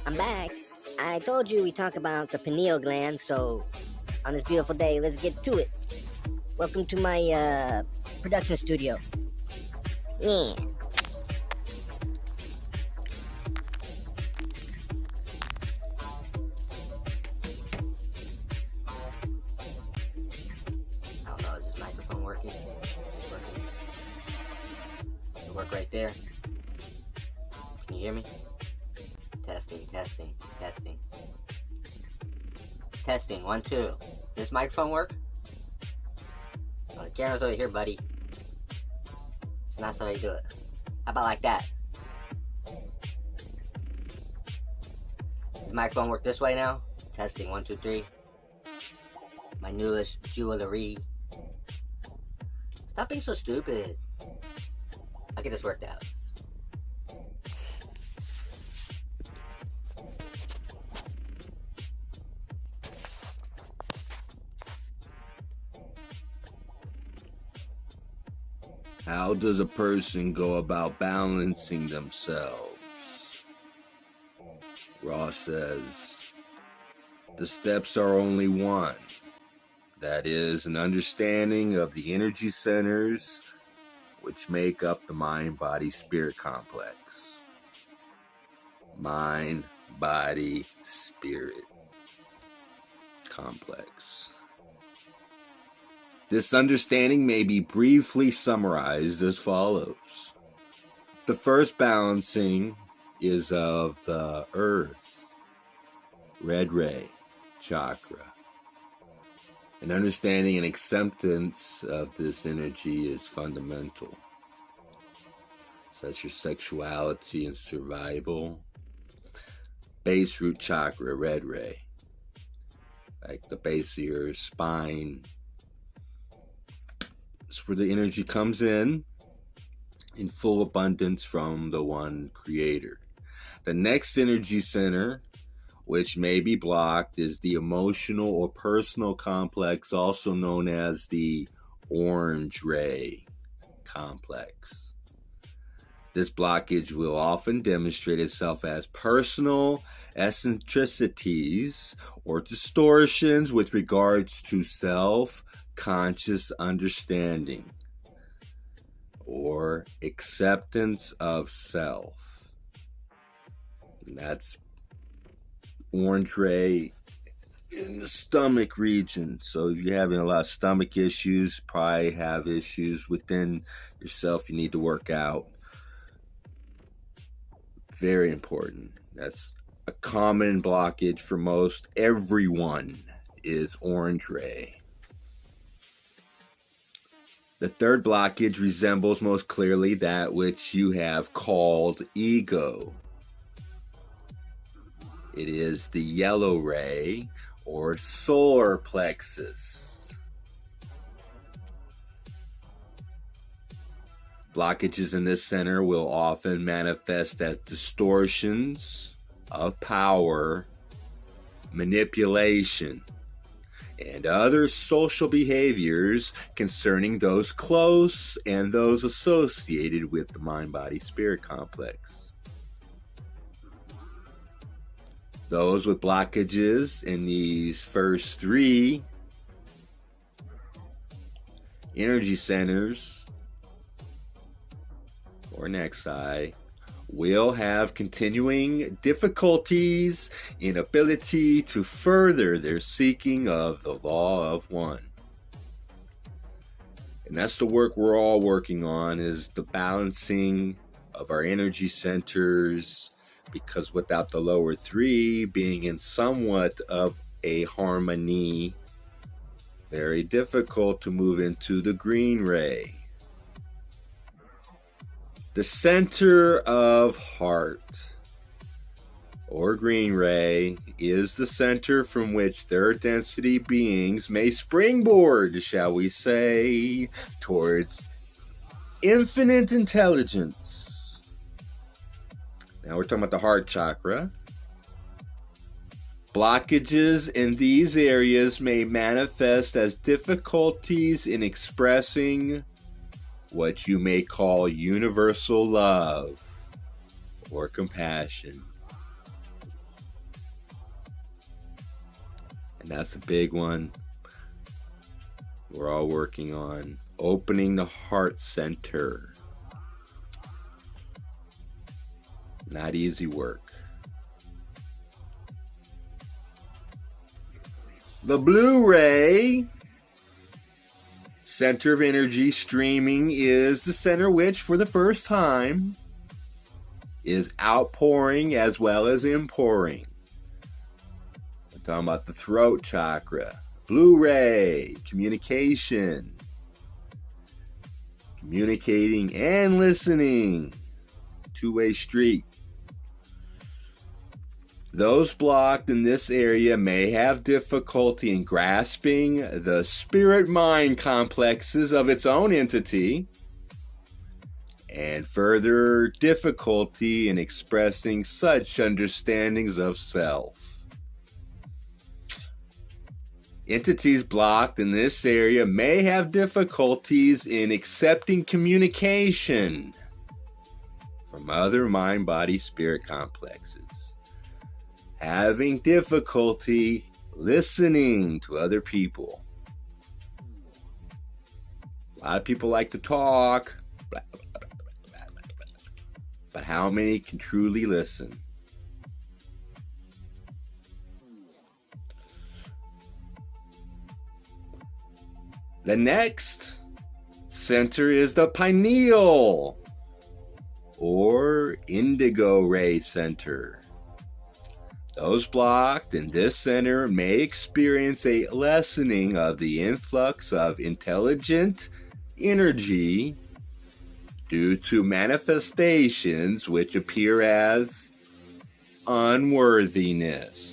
I'm back. I told you we talk about the pineal gland, so on this beautiful day, let's get to it. Welcome to my production studio. Yeah. I don't know, is this microphone working? It's working. It'll work right there. Can you hear me? Testing. Testing, 1, 2. Does this microphone work? Oh, the camera's over here, buddy. It's not the way you do it. How about like that? Does the microphone work this way now? Testing, 1, 2, 3. My newest jewelry. Stop being so stupid. I'll get this worked out. How does a person go about balancing themselves? Ross says, the steps are only one. That is, an understanding of the energy centers which make up the mind-body-spirit complex. Mind-body-spirit complex. This understanding may be briefly summarized as follows. The first balancing is of the earth, red ray, chakra. An understanding and acceptance of this energy is fundamental. Such as your sexuality and survival. Base root chakra, red ray. Like the base of your spine. It's where the energy comes in full abundance from the one creator. The next energy center, which may be blocked, is the emotional or personal complex, also known as the orange ray complex. This blockage will often demonstrate itself as personal eccentricities or distortions with regards to self-conscious understanding or acceptance of self. And that's orange ray in the stomach region. So if you're having a lot of stomach issues, probably have issues within yourself you need to work out. Very important. That's a common blockage for most everyone is orange ray. The third blockage resembles most clearly that which you have called ego. It is the yellow ray or solar plexus. Blockages in this center will often manifest as distortions of power, manipulation, and other social behaviors concerning those close and those associated with the mind-body-spirit complex. Those with blockages in these first three energy centers or nexi will have continuing difficulties in ability to further their seeking of the law of one. And that's the work we're all working on, is the balancing of our energy centers, because without the lower three being in somewhat of a harmony, very difficult to move into the green ray. The center of heart, or green ray, is the center from which third density beings may springboard, shall we say, towards infinite intelligence. Now we're talking about the heart chakra. Blockages in these areas may manifest as difficulties in expressing what you may call universal love or compassion. And that's a big one we're all working on. Opening the heart center. Not easy work. The Blu-ray center of energy streaming is the center which, for the first time, is outpouring as well as inpouring. We're talking about the throat chakra. Blu-ray, communication. Communicating and listening. Two-way street. Those blocked in this area may have difficulty in grasping the spirit-mind complexes of its own entity, and further difficulty in expressing such understandings of self. Entities blocked in this area may have difficulties in accepting communication from other mind-body-spirit complexes. Having difficulty listening to other people. A lot of people like to talk, but how many can truly listen? The next center is the pineal or indigo ray center. Those blocked in this center may experience a lessening of the influx of intelligent energy due to manifestations which appear as unworthiness.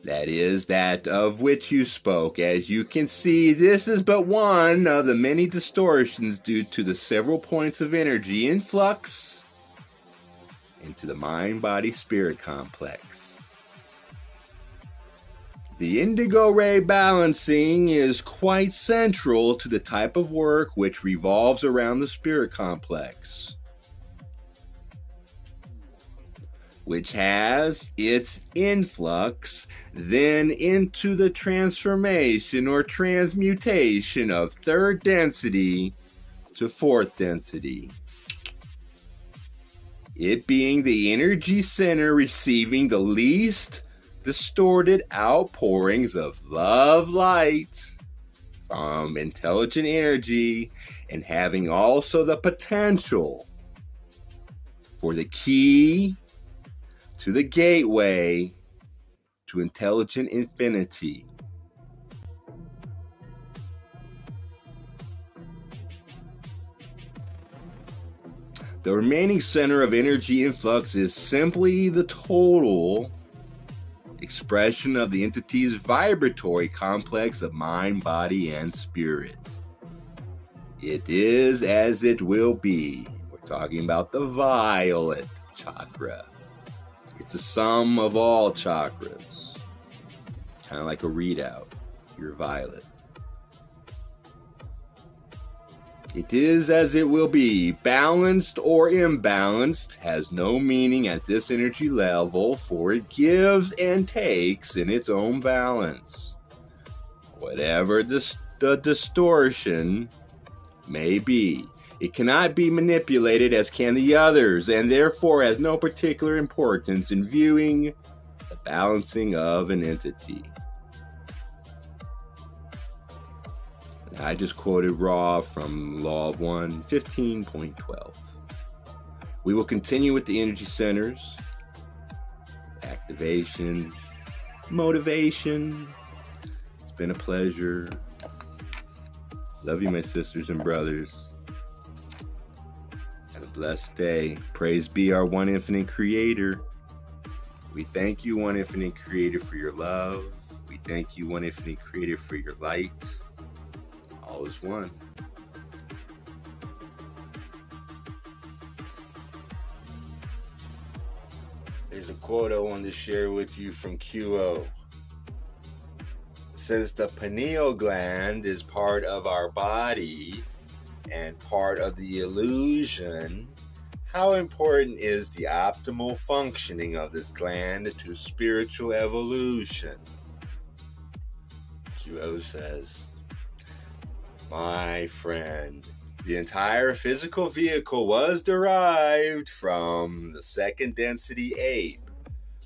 That is, that of which you spoke. As you can see, this is but one of the many distortions due to the several points of energy influx into the mind-body-spirit complex. The indigo ray balancing is quite central to the type of work which revolves around the spirit complex, which has its influx then into the transformation or transmutation of third density to fourth density. It being the energy center receiving the least distorted outpourings of love light from intelligent energy, and having also the potential for the key to the gateway to intelligent infinity. The remaining center of energy influx is simply the total expression of the entity's vibratory complex of mind, body, and spirit. It is as it will be. We're talking about the violet chakra. It's a sum of all chakras. Kind of like a readout. You're violet. It is as it will be. Balanced or imbalanced has no meaning at this energy level, for it gives and takes in its own balance. Whatever the distortion may be, it cannot be manipulated as can the others, and therefore has no particular importance in viewing the balancing of an entity. I just quoted raw from Law of One 15.12. We will continue with the energy centers, activation, motivation. It's been a pleasure. Love you, my sisters and brothers. Have a blessed day. Praise be our one infinite creator. We thank you, one infinite creator, for your love. We thank you, one infinite creator, for your light. All is one. There's a quote I wanted to share with you from QO. It says the pineal gland is part of our body and part of the illusion. How important is the optimal functioning of this gland to spiritual evolution? QO says, my friend, the entire physical vehicle was derived from the second density ape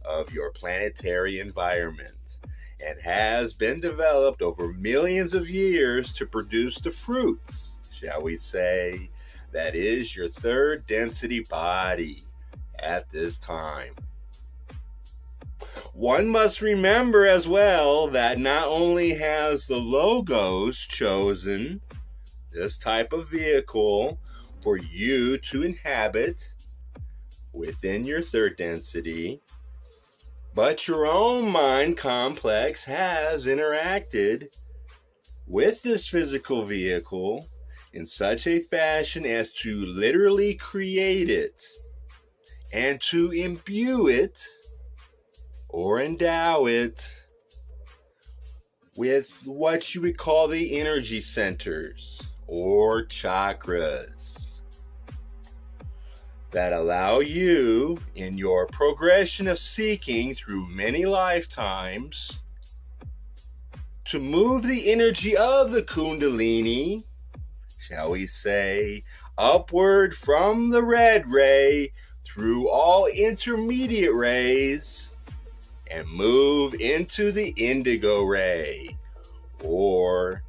of your planetary environment and has been developed over millions of years to produce the fruits, shall we say, that is your third density body at this time. One must remember as well that not only has the Logos chosen this type of vehicle for you to inhabit within your third density, but your own mind complex has interacted with this physical vehicle in such a fashion as to literally create it and to imbue it or endow it with what you would call the energy centers or chakras that allow you in your progression of seeking through many lifetimes to move the energy of the Kundalini, shall we say, upward from the red ray through all intermediate rays and move into the indigo ray or